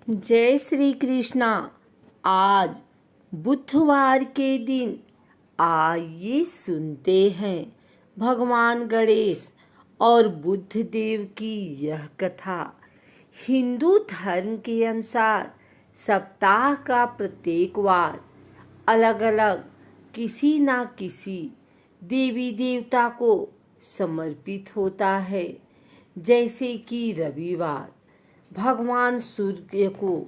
जय श्री कृष्णा। आज बुधवार के दिन आइए सुनते हैं भगवान गणेश और बुद्ध देव की यह कथा। हिंदू धर्म के अनुसार सप्ताह का प्रत्येक वार अलग अलग किसी न किसी देवी देवता को समर्पित होता है। जैसे कि रविवार भगवान सूर्य को,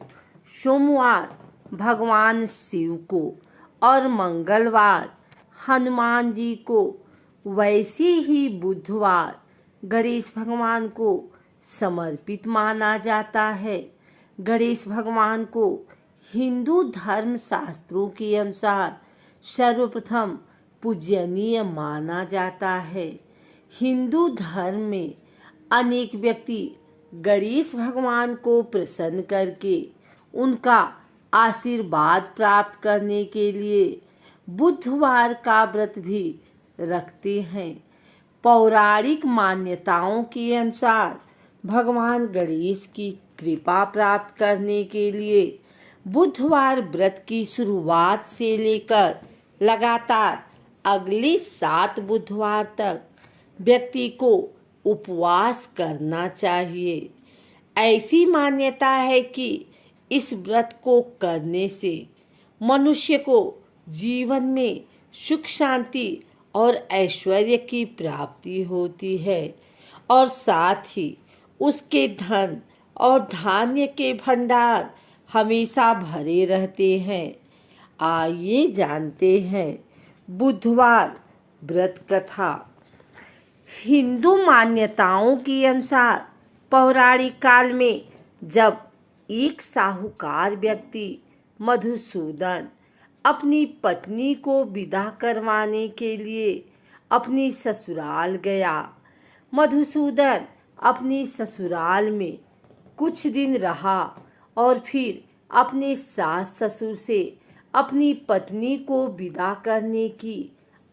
सोमवार भगवान शिव को और मंगलवार हनुमान जी को, वैसे ही बुधवार गणेश भगवान को समर्पित माना जाता है। गणेश भगवान को हिंदू धर्म शास्त्रों के अनुसार सर्वप्रथम पूजनीय माना जाता है। हिंदू धर्म में अनेक व्यक्ति गणेश भगवान को प्रसन्न करके उनका आशीर्वाद प्राप्त करने के लिए बुधवार का व्रत भी रखते हैं। पौराणिक मान्यताओं के अनुसार भगवान गणेश की कृपा प्राप्त करने के लिए बुधवार व्रत की शुरुआत से लेकर लगातार अगले 7 बुधवार तक व्यक्ति को उपवास करना चाहिए। ऐसी मान्यता है कि इस व्रत को करने से मनुष्य को जीवन में सुख शांति और ऐश्वर्य की प्राप्ति होती है और साथ ही उसके धन और धान्य के भंडार हमेशा भरे रहते हैं। आइए जानते हैं बुधवार व्रत कथा। हिंदू मान्यताओं के अनुसार पौराणिक काल में जब एक साहूकार व्यक्ति मधुसूदन अपनी पत्नी को विदा करवाने के लिए अपनी ससुराल गया। मधुसूदन अपनी ससुराल में कुछ दिन रहा और फिर अपने सास ससुर से अपनी पत्नी को विदा करने की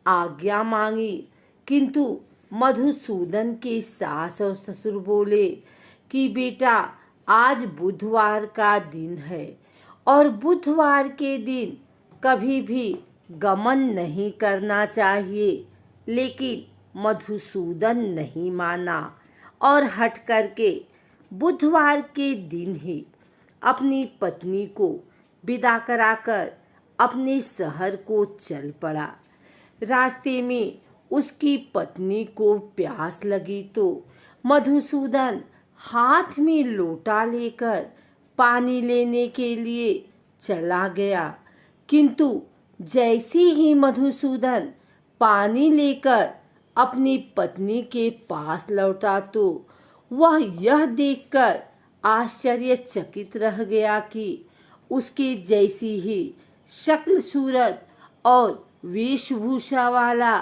आज्ञा मांगी, किंतु मधुसूदन के सास और ससुर बोले कि बेटा, आज बुधवार का दिन है और बुधवार के दिन कभी भी गमन नहीं करना चाहिए। लेकिन मधुसूदन नहीं माना और हट करके बुधवार के दिन ही अपनी पत्नी को विदा कराकर अपने शहर को चल पड़ा। रास्ते में उसकी पत्नी को प्यास लगी तो मधुसूदन हाथ में लोटा लेकर पानी लेने के लिए चला गया, किंतु जैसे ही मधुसूदन पानी लेकर अपनी पत्नी के पास लौटा तो वह यह देखकर आश्चर्यचकित रह गया कि उसके जैसी ही शक्ल सूरत और वेशभूषा वाला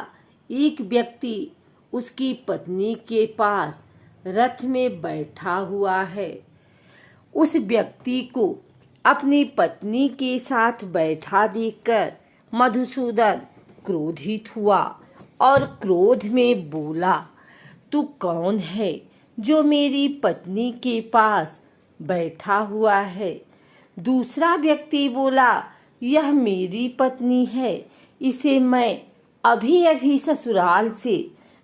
एक व्यक्ति उसकी पत्नी के पास रथ में बैठा हुआ है। उस व्यक्ति को अपनी पत्नी के साथ बैठा देखकर मधुसूदन क्रोधित हुआ और क्रोध में बोला, तू कौन है जो मेरी पत्नी के पास बैठा हुआ है? दूसरा व्यक्ति बोला, यह मेरी पत्नी है, इसे मैं अभी अभी ससुराल से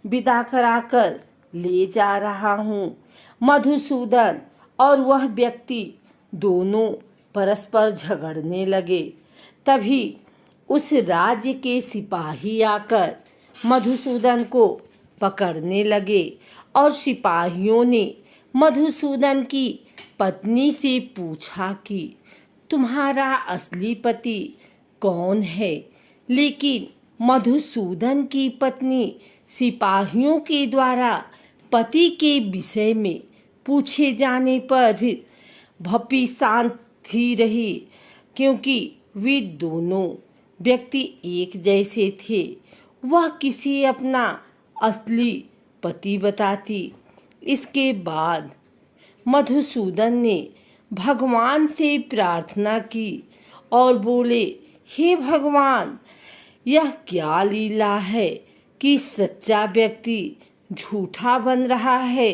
विदा कराकर ले जा रहा हूँ। मधुसूदन और वह व्यक्ति दोनों परस्पर झगड़ने लगे। तभी उस राज्य के सिपाही आकर मधुसूदन को पकड़ने लगे और सिपाहियों ने मधुसूदन की पत्नी से पूछा कि तुम्हारा असली पति कौन है? लेकिन मधुसूदन की पत्नी सिपाहियों के द्वारा पति के विषय में पूछे जाने पर भी भपी शांत ही रही, क्योंकि वे दोनों व्यक्ति एक जैसे थे। वह किसी अपना असली पति बताती। इसके बाद मधुसूदन ने भगवान से प्रार्थना की और बोले, हे भगवान, यह क्या लीला है कि सच्चा व्यक्ति झूठा बन रहा है।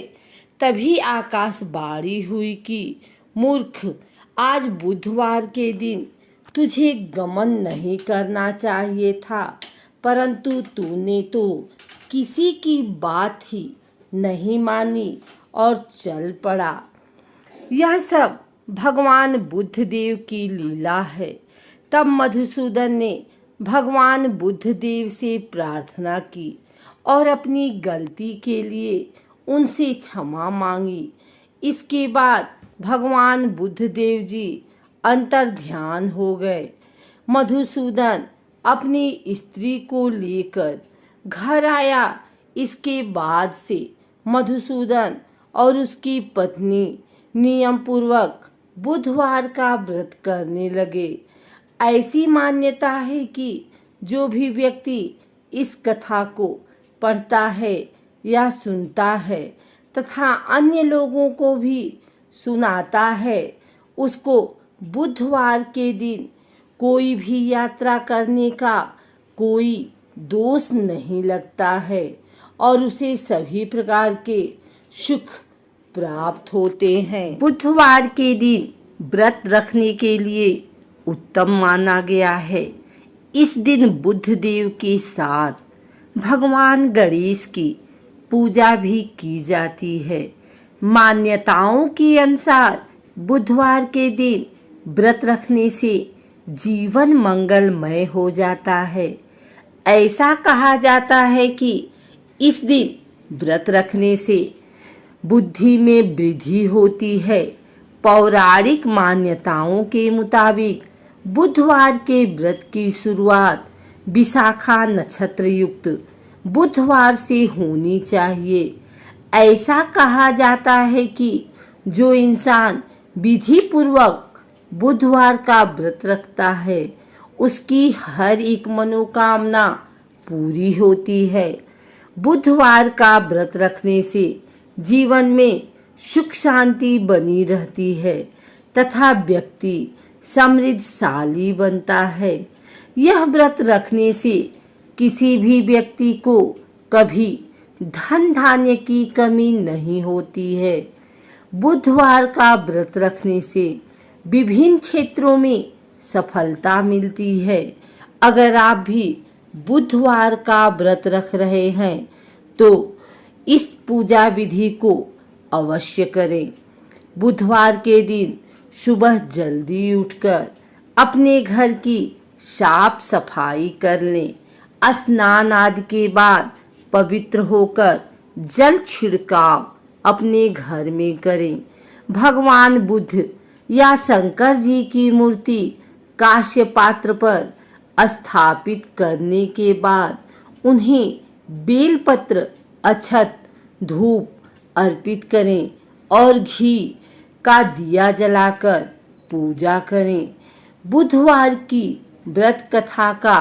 तभी आकाशवाणी हुई कि मूर्ख, आज बुधवार के दिन तुझे गमन नहीं करना चाहिए था, परंतु तूने तो किसी की बात ही नहीं मानी और चल पड़ा। यह सब भगवान बुद्ध देव की लीला है। तब मधुसूदन ने भगवान बुद्ध देव से प्रार्थना की और अपनी गलती के लिए उनसे क्षमा मांगी। इसके बाद भगवान बुद्ध देव जी अंतर ध्यान हो गए। मधुसूदन अपनी स्त्री को लेकर घर आया। इसके बाद से मधुसूदन और उसकी पत्नी नियम पूर्वक बुधवार का व्रत करने लगे। ऐसी मान्यता है कि जो भी व्यक्ति इस कथा को पढ़ता है या सुनता है तथा अन्य लोगों को भी सुनाता है, उसको बुधवार के दिन कोई भी यात्रा करने का कोई दोष नहीं लगता है और उसे सभी प्रकार के सुख प्राप्त होते हैं। बुधवार के दिन व्रत रखने के लिए उत्तम माना गया है। इस दिन बुद्ध देव के साथ भगवान गणेश की पूजा भी की जाती है। मान्यताओं के अनुसार बुधवार के दिन व्रत रखने से जीवन मंगलमय हो जाता है। ऐसा कहा जाता है कि इस दिन व्रत रखने से बुद्धि में वृद्धि होती है। पौराणिक मान्यताओं के मुताबिक बुधवार के व्रत की शुरुआत विशाखा नक्षत्र युक्त बुधवार से होनी चाहिए। ऐसा कहा जाता है कि जो इंसान विधि पूर्वक बुधवार का व्रत रखता है उसकी हर एक मनोकामना पूरी होती है। बुधवार का व्रत रखने से जीवन में सुख शांति बनी रहती है तथा व्यक्ति समृद्धशाली बनता है। यह व्रत रखने से किसी भी व्यक्ति को कभी धन धान्य की कमी नहीं होती है। बुधवार का व्रत रखने से विभिन्न क्षेत्रों में सफलता मिलती है। अगर आप भी बुधवार का व्रत रख रहे हैं तो इस पूजा विधि को अवश्य करें। बुधवार के दिन सुबह जल्दी उठकर अपने घर की साफ सफाई कर लें। स्नान आदि के बाद पवित्र होकर जल छिड़काव अपने घर में करें। भगवान बुद्ध या शंकर जी की मूर्ति कांस्य पात्र पर स्थापित करने के बाद उन्हें बेलपत्र, अक्षत, धूप अर्पित करें और घी का दिया जलाकर पूजा करें। बुधवार की व्रत कथा का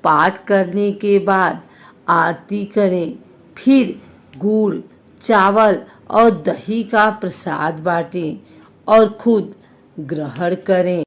पाठ करने के बाद आरती करें। फिर गुड़, चावल और दही का प्रसाद बांटें और खुद ग्रहण करें।